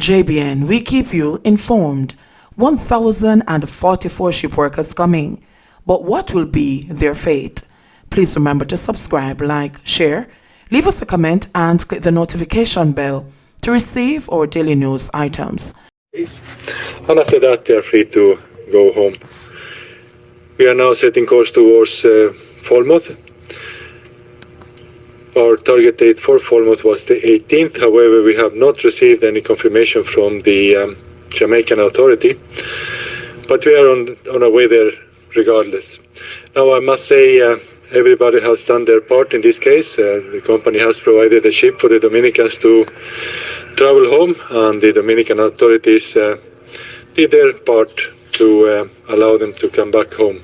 JBN, we keep you informed. 1,044 ship workers coming. But what will be their fate? Please remember to subscribe, like, share, leave us a comment and click the notification bell to receive our daily news items. And after that they are free to go home. We are now setting course towards Falmouth. Our target date for Falmouth was the 18th. However, we have not received any confirmation from the Jamaican authority, but we are on our way there regardless. Now, I must say everybody has done their part in this case. The company has provided a ship for the Dominicans to travel home, and the Dominican authorities did their part to allow them to come back home.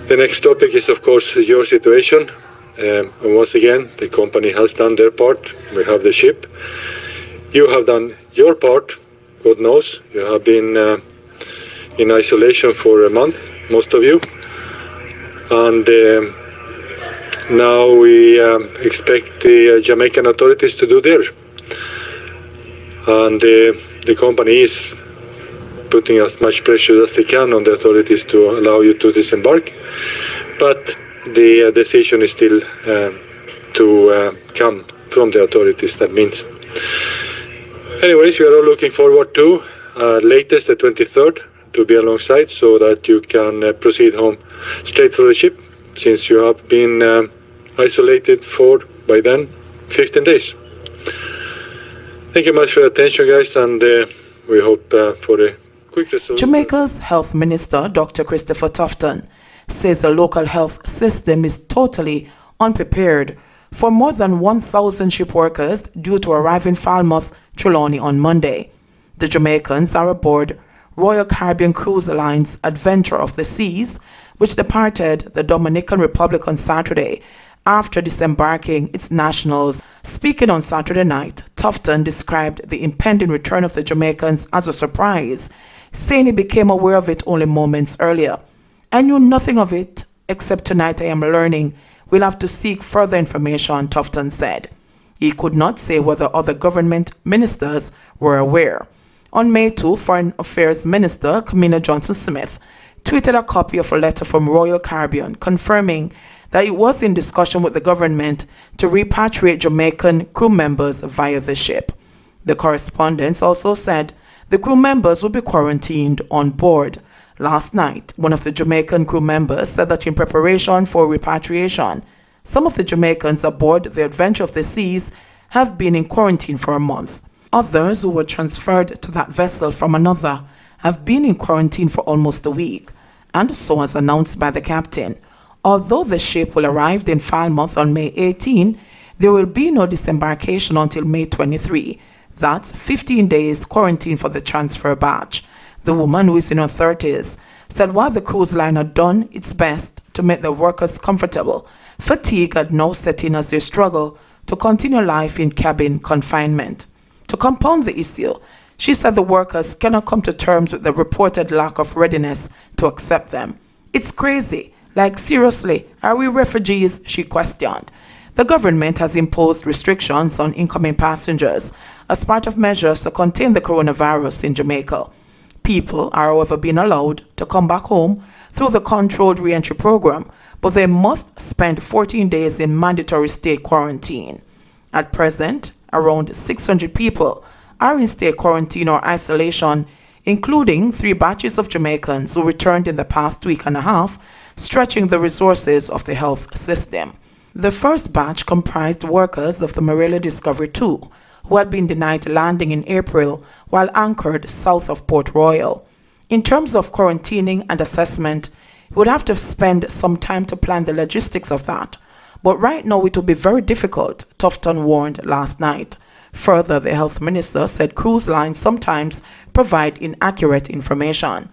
The next topic is, of course, your situation. And once again, the company has done their part. We have the ship. You have done your part. God knows. You have been in isolation for a month, most of you. And now we expect the Jamaican authorities to do their. And the company is putting as much pressure as they can on the authorities to allow you to disembark. But the decision is still to come from the authorities, that means. Anyways, we are all looking forward to latest the 23rd to be alongside so that you can proceed home straight through the ship, since you have been isolated for, by then, 15 days. Thank you much for your attention, guys, and we hope for a quick resolution. Jamaica's Health Minister, Dr. Christopher Tufton, says the local health system is totally unprepared for more than 1,000 ship workers due to arrive in Falmouth, Trelawney on Monday. The Jamaicans are aboard Royal Caribbean Cruise Line's Adventure of the Seas, which departed the Dominican Republic on Saturday after disembarking its nationals. Speaking on Saturday night, Tufton described the impending return of the Jamaicans as a surprise, saying he became aware of it only moments earlier. I knew nothing of it, except tonight I am learning. We'll have to seek further information, Tufton said. He could not say whether other government ministers were aware. On May 2, Foreign Affairs Minister Kamina Johnson-Smith tweeted a copy of a letter from Royal Caribbean confirming that it was in discussion with the government to repatriate Jamaican crew members via the ship. The correspondence also said the crew members would be quarantined on board. Last night, one of the Jamaican crew members said that in preparation for repatriation, some of the Jamaicans aboard the Adventure of the Seas have been in quarantine for a month. Others who were transferred to that vessel from another have been in quarantine for almost a week, and so as announced by the captain. Although the ship will arrive in Falmouth on May 18, there will be no disembarkation until May 23. That's 15 days quarantine for the transfer batch. The woman, who is in her 30s, said while the cruise line had done its best to make the workers comfortable, fatigue had now set in as they struggle to continue life in cabin confinement. To compound the issue, she said the workers cannot come to terms with the reported lack of readiness to accept them. It's crazy. Like, seriously, are we refugees? She questioned. The government has imposed restrictions on incoming passengers as part of measures to contain the coronavirus in Jamaica. People are, however, being allowed to come back home through the controlled re-entry program, but they must spend 14 days in mandatory state quarantine. At present, around 600 people are in state quarantine or isolation, including 3 batches of Jamaicans who returned in the past week and a half, stretching the resources of the health system. The first batch comprised workers of the Marella Discovery 2, who had been denied landing in April while anchored south of Port Royal. In terms of quarantining and assessment, we would have to spend some time to plan the logistics of that. But right now it will be very difficult, Tufton warned last night. Further, the health minister said cruise lines sometimes provide inaccurate information.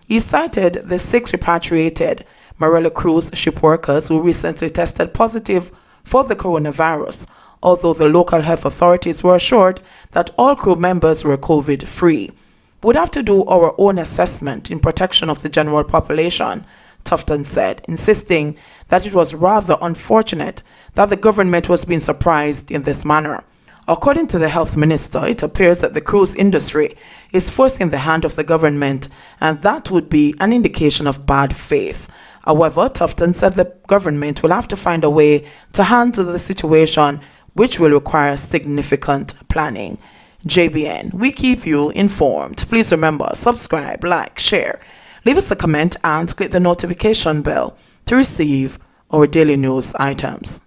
He cited the 6 repatriated Marella cruise ship workers who recently tested positive for the coronavirus, although the local health authorities were assured that all crew members were COVID-free. We'd have to do our own assessment in protection of the general population, Tufton said, insisting that it was rather unfortunate that the government was being surprised in this manner. According to the health minister, it appears that the cruise industry is forcing the hand of the government, and that would be an indication of bad faith. However, Tufton said the government will have to find a way to handle the situation, which will require significant planning. JBN, we keep you informed. Please remember, subscribe, like, share, leave us a comment, and click the notification bell to receive our daily news items.